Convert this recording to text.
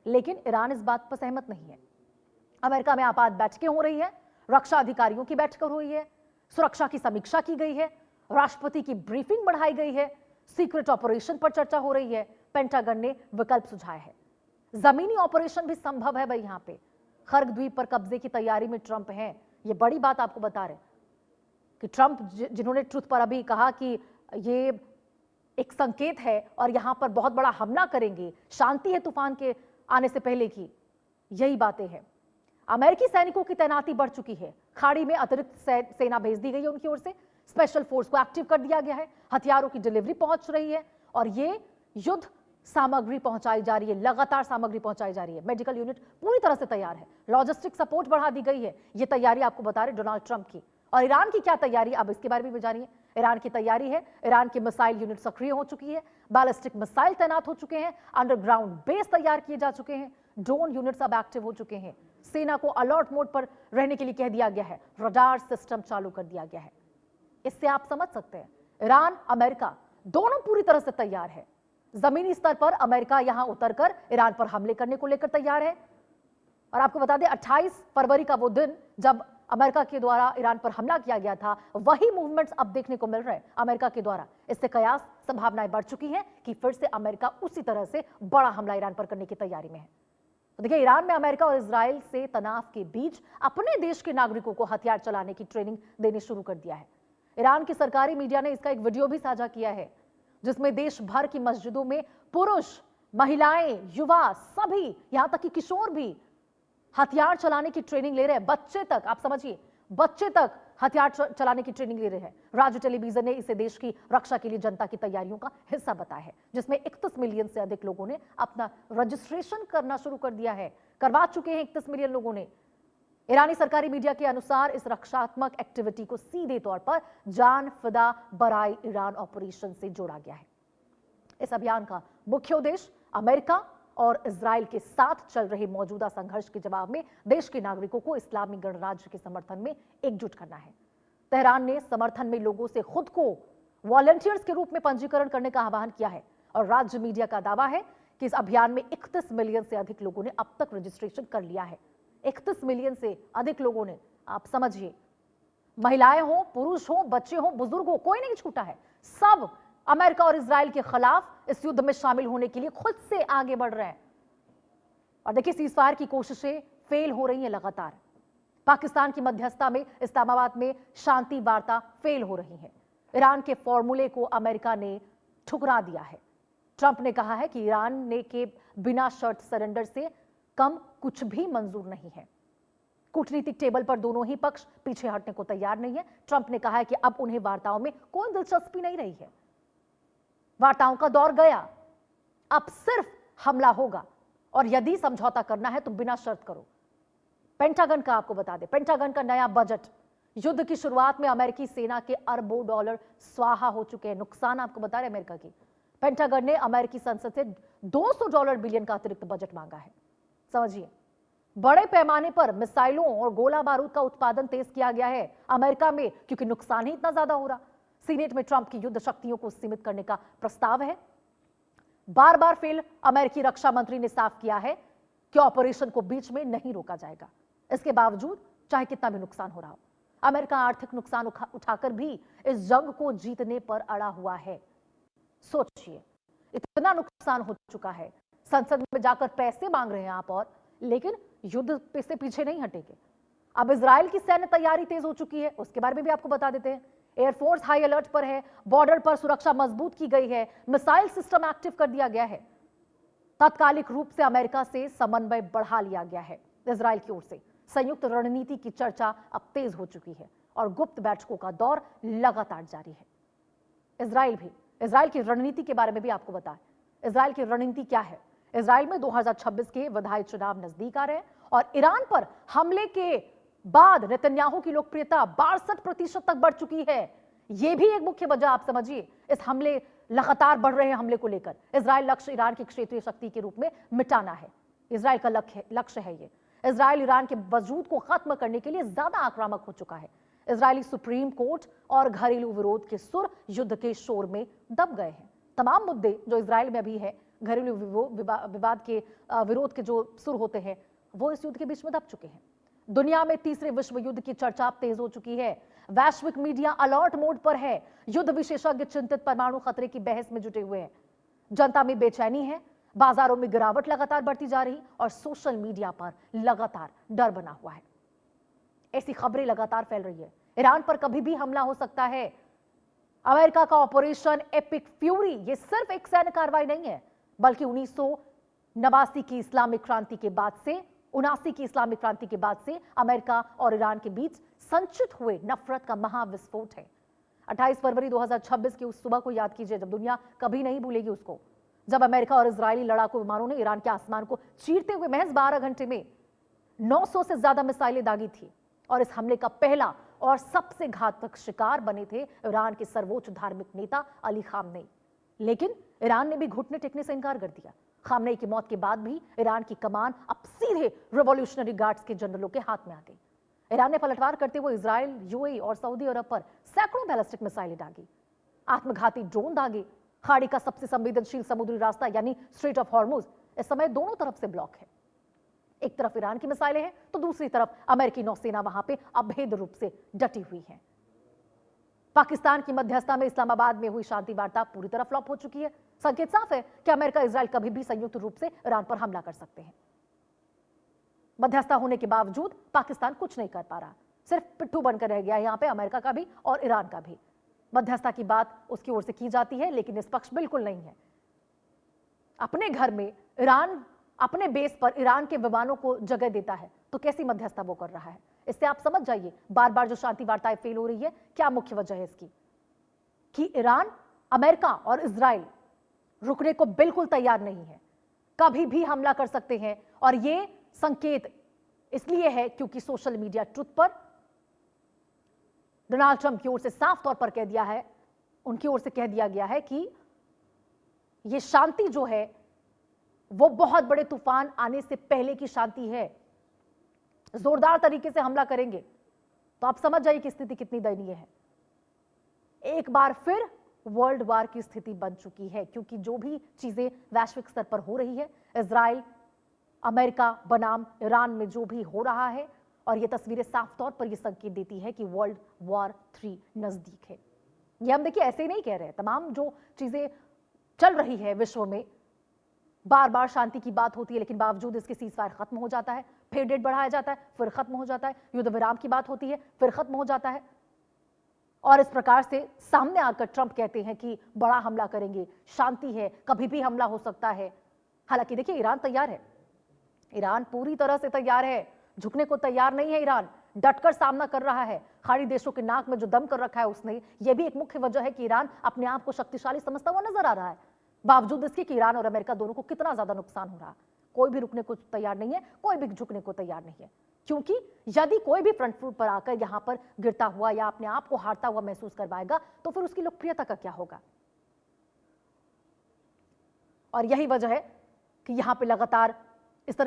लेकिन ईरान इस बात पर सहमत नहीं है। अमेरिका में आपात बैठकें हो रही है, रक्षा अधिकारियों की बैठक हो रही है, सुरक्षा की समीक्षा की गई है, राष्ट्रपति की ब्रीफिंग बढ़ाई गई है, सीक्रेट ऑपरेशन पर चर्चा हो रही है। पेंटागन ने विकल्प सुझाए हैं, जमीनी ऑपरेशन भी संभव है। भाई यहां पे खर्ग द्वीप पर कब्जे की तैयारी में ट्रंप हैं। ये बड़ी बात आपको बता रहे कि ट्रंप जिन्होंने ट्रुथ पर अभी कहा कि ये एक संकेत है और यहां पर बहुत बड़ा हमला करेंगे, शांति है तूफान के आने से पहले की, यही बातें हैं। अमेरिकी सैनिकों की तैनाती बढ़ चुकी है, खाड़ी में अतिरिक्त सेना भेज दी गई है उनकी ओर से, स्पेशल फोर्स को एक्टिव कर दिया गया है, हथियारों की डिलीवरी पहुंच रही है और ये युद्ध सामग्री पहुंचाई जा रही है, लगातार सामग्री पहुंचाई जा रही है। मेडिकल यूनिट पूरी तरह से तैयार है, लॉजिस्टिक सपोर्ट बढ़ा दी गई है। ये तैयारी आपको बता रहे डोनाल्ड ट्रंप की। और ईरान की क्या तैयारी, अब इसके बारे में भी जानिए। ईरान की तैयारी है, ईरान की मिसाइल यूनिट सक्रिय हो चुकी है, बैलिस्टिक मिसाइल तैनात हो चुके हैं, अंडरग्राउंड बेस तैयार किए जा चुके हैं, ड्रोन यूनिट्स अब एक्टिव हो चुके हैं, सेना को अलर्ट मोड पर रहने के लिए कह दिया गया है, रडार सिस्टम चालू कर दिया गया है। इससे आप समझ सकते हैं ईरान अमेरिका दोनों पूरी तरह से तैयार है। जमीनी स्तर पर अमेरिका यहां उतरकर ईरान पर हमले करने को लेकर तैयार है। और आपको बता दें 28 फरवरी का वो दिन जब अमेरिका के द्वारा ईरान पर हमला किया गया था, वही मूवमेंट्स अब देखने को मिल रहे हैं अमेरिका के द्वारा। इससे कयास संभावनाएं बढ़ चुकी हैं कि फिर से अमेरिका उसी तरह से बड़ा हमला ईरान पर करने की तैयारी में है। तो देखिए, ईरान में अमेरिका और इजराइल से तनाव के बीच अपने देश के नागरिकों को हथियार चलाने की ट्रेनिंग देनी शुरू कर दिया है। ईरान की सरकारी मीडिया ने इसका एक वीडियो भी साझा किया है, जिसमें देश भर की मस्जिदों में पुरुष, महिलाएं, युवा, सभी, यहां तक कि किशोर भी हथियार चलाने की ट्रेनिंग ले रहे हैं। बच्चे तक, आप समझिए, बच्चे तक हथियार चलाने की ट्रेनिंग ले रहे हैं। राज्य टेलीविजन ने इसे देश की रक्षा के लिए जनता की तैयारियों का हिस्सा बताया है, जिसमें 31 मिलियन से अधिक लोगों ने अपना रजिस्ट्रेशन करना शुरू कर दिया है, करवा चुके हैं 31 मिलियन लोगों ने। ईरानी सरकारी मीडिया के अनुसार इस रक्षात्मक एक्टिविटी को सीधे तौर पर जान फिदा बराए ईरान ऑपरेशन से जोड़ा गया है। इस अभियान का मुख्य उद्देश्य अमेरिका और इजराइल के साथ चल रहे मौजूदा संघर्ष के जवाब में देश के नागरिकों को इस्लामी गणराज्य के समर्थन में एकजुट करना है। तेहरान ने समर्थन में लोगों से खुद को वॉलंटियर्स के रूप में पंजीकरण करने का आह्वान किया है और राज्य मीडिया का दावा है कि इस अभियान में 31 मिलियन से अधिक लोगों ने अब तक रजिस्ट्रेशन कर लिया है। 31 मिलियन से अधिक लोगों ने, आप समझिए, महिलाएं हो, पुरुष हो, बच्चे हो, बुजुर्ग हो, कोई नहीं छूटा है। सब अमेरिका और इजराइल के खिलाफ इस युद्ध में शामिल होने के लिए खुद से आगे बढ़ रहे हैं। और देखिए, सीजफायर की कोशिशें फेल हो रही हैं लगातार। पाकिस्तान की मध्यस्थता में इस्लामाबाद में शांति वार्ता फेल हो रही है। ईरान के फॉर्मूले को अमेरिका ने ठुकरा दिया है। ट्रंप ने कहा है कि ईरान ने के बिना शर्त सरेंडर से कम कुछ भी मंजूर नहीं है। कूटनीतिक टेबल पर दोनों ही पक्ष पीछे हटने को तैयार नहीं है। ट्रंप ने कहा है कि अब उन्हें वार्ताओं में कोई दिलचस्पी नहीं रही है, वार्ताओं का दौर गया, अब सिर्फ हमला होगा और यदि समझौता करना है तो बिना शर्त करो। पेंटागन का आपको बता दें, पेंटागन का नया बजट, युद्ध की शुरुआत में अमेरिकी सेना के अरबों डॉलर स्वाहा हो चुके हैं, नुकसान आपको बता रहे अमेरिका की। पेंटागन ने अमेरिकी संसद से $200 बिलियन का अतिरिक्त बजट मांगा है। समझिए, बड़े पैमाने पर मिसाइलों और गोला बारूद का उत्पादन तेज किया गया है अमेरिका में, क्योंकि नुकसान ही इतना ज्यादा हो रहा। सीनेट में ट्रंप की युद्ध शक्तियों को सीमित करने का प्रस्ताव है। बार बार फेल अमेरिकी रक्षा मंत्री ने साफ किया है कि ऑपरेशन को बीच में नहीं रोका जाएगा। इसके बावजूद चाहे कितना भी नुकसान हो रहा हो, अमेरिका आर्थिक नुकसान उठाकर भी इस जंग को जीतने पर अड़ा हुआ है। सोचिए, इतना नुकसान हो चुका है, संसद में जाकर पैसे मांग रहे हैं आप, और लेकिन युद्ध से पीछे नहीं हटेंगे। अब इजराइल की सैन्य तैयारी तेज हो चुकी है, उसके बारे में भी आपको बता देते हैं। एयरफोर्स हाई अलर्ट पर है, बॉर्डर पर सुरक्षा मजबूत की गई है, मिसाइल सिस्टम एक्टिव कर दिया गया है। तात्कालिक रूप से अमेरिका से समन्वय बढ़ा लिया गया है। इजराइल की ओर से संयुक्त रणनीति की चर्चा अब तेज हो चुकी है और गुप्त बैठकों का दौर लगातार जारी है। इजराइल की रणनीति के बारे में भी आपको बताएं, इजराइल की रणनीति क्या है। इजराइल में 2026 के विधायी चुनाव नजदीक आ रहे हैं और ईरान पर हमले के बाद नेतन्याहू की लोकप्रियता 62% तक बढ़ चुकी है। यह भी एक मुख्य वजह आप समझिए, इस हमले, लगातार बढ़ रहे हमले को लेकर। इजराइल लक्ष्य ईरान की क्षेत्रीय शक्ति के रूप में मिटाना है, इजराइल का लक्ष्य है ये। इजराइल ईरान के वजूद को खत्म करने के लिए ज्यादा आक्रामक हो चुका है। इजरायली सुप्रीम कोर्ट और घरेलू विरोध के सुर युद्ध के शोर में दब गए हैं। तमाम मुद्दे जो इजराइल में अभी है घरेलू विवाद के विरोध के जो सुर होते हैं वो इस युद्ध के बीच में दब चुके हैं। दुनिया में तीसरे विश्व युद्ध की चर्चा अब तेज हो चुकी है। वैश्विक मीडिया अलर्ट मोड पर है। युद्ध विशेषज्ञ चिंतित परमाणु खतरे की बहस में जुटे हुए हैं। जनता में बेचैनी है, बाजारों में गिरावट लगातार बढ़ती जा रही और सोशल मीडिया पर लगातार डर बना हुआ है। ऐसी खबरें लगातार फैल रही है। ईरान पर कभी भी हमला हो सकता है। अमेरिका का ऑपरेशन एपिक फ्यूरी ये सिर्फ एक सैन्य कार्रवाई नहीं है, बल्कि 1989 की इस्लामिक क्रांति के बाद से 79 की इस्लामिक क्रांति के बाद से अमेरिका और ईरान के बीच संचित हुए नफरत का महाविस्फोट है। 28 फरवरी 2026 की उस सुबह को याद कीजिए जब दुनिया कभी नहीं भूलेगी उसको, जब अमेरिका और इजरायली लड़ाकू विमानों ने ईरान के आसमान को चीरते हुए महज 12 घंटे में 900 से ज्यादा मिसाइलें दागी थी। और इस हमले का पहला और सबसे घातक शिकार बने थे ईरान के सर्वोच्च धार्मिक नेता अली खामनेई। लेकिन ईरान ने भी घुटने टेकने से इनकार कर दिया। खामनेई की मौत के बाद भी ईरान की कमान अब सीधे रिवॉल्यूशनरी गार्ड्स के जनरलों के हाथ में आ गई। ईरान ने पलटवार करते हुए इजराइल, यूएई और सऊदी अरब पर सैकड़ों बैलिस्टिक मिसाइलें दागी, आत्मघाती ड्रोन दागे। खाड़ी का सबसे संवेदनशील समुद्री रास्ता यानी स्ट्रेट ऑफ हॉर्मुज इस समय दोनों तरफ से ब्लॉक है। एक तरफ ईरान की मिसाइलें हैं तो दूसरी तरफ अमेरिकी नौसेना वहां पे अभेद रूप से डटी हुई है। पाकिस्तान की मध्यस्थता में इस्लामाबाद में हुई शांति वार्ता पूरी तरह फ्लॉप हो चुकी है। संकेत साफ है कि अमेरिका इजराइल कभी भी संयुक्त रूप से ईरान पर हमला कर सकते हैं। मध्यस्थता होने के बावजूद पाकिस्तान कुछ नहीं कर पा रहा, सिर्फ पिट्ठू बनकर रह गया यहां पे अमेरिका का भी और ईरान का भी। मध्यस्थता की बात उसकी ओर से की जाती है लेकिन निष्पक्ष बिल्कुल नहीं है। अपने घर में ईरान अपने बेस पर ईरान के विमानों को जगह देता है तो कैसी मध्यस्थता वो कर रहा है। इससे आप समझ जाइए बार बार जो शांति वार्ताएं फेल हो रही है क्या मुख्य वजह है इसकी, कि ईरान, अमेरिका और इजराइल रुकने को बिल्कुल तैयार नहीं है, कभी भी हमला कर सकते हैं। और ये संकेत इसलिए है क्योंकि सोशल मीडिया ट्रुथ पर डोनाल्ड ट्रंप की ओर से साफ तौर पर कह दिया है, उनकी ओर से कह दिया गया है कि यह शांति जो है वो बहुत बड़े तूफान आने से पहले की शांति है। जोरदार तरीके से हमला करेंगे तो आप समझ जाइए कि स्थिति कितनी दयनीय है। एक बार फिर वर्ल्ड वार की स्थिति बन चुकी है क्योंकि जो भी चीजें वैश्विक स्तर पर हो रही है, इजराइल, अमेरिका बनाम ईरान में जो भी हो रहा है, और ये तस्वीरें साफ तौर पर यह संकेत देती है कि वर्ल्ड वॉर 3 नजदीक है। ये हम देखिए ऐसे ही नहीं कह रहे हैं, तमाम जो चीजें चल रही है विश्व में, बार बार शांति की बात होती है लेकिन बावजूद इसके सीजफायर खत्म हो जाता है, फिर डेट बढ़ाया जाता है, फिर खत्म हो जाता है। युद्ध विराम की बात होती है, फिर खत्म हो जाता है। और इस प्रकार से सामने आकर ट्रंप कहते हैं कि बड़ा हमला करेंगे, शांति है, कभी भी हमला हो सकता है। हालांकि देखिए ईरान तैयार है, ईरान पूरी तरह से तैयार है, झुकने को तैयार नहीं है। ईरान डटकर सामना कर रहा है। खाड़ी देशों के नाक में जो दम कर रखा है उसने, यह भी एक मुख्य वजह है कि ईरान अपने आप को शक्तिशाली समझता हुआ नजर आ रहा है, बावजूद इसके कि ईरान और अमेरिका दोनों को कितना ज्यादा नुकसान हो रहा है। कोई भी रुकने को तैयार नहीं है, कोई भी झुकने को तैयार नहीं है, क्योंकि यदि कोई भी फ्रंट फुट पर आकर यहां पर गिरता हुआ या अपने आप को हारता हुआ महसूस करवाएगा तो फिर उसकी लोकप्रियता का क्या होगा। और यही वजह है कि यहां पे लगातार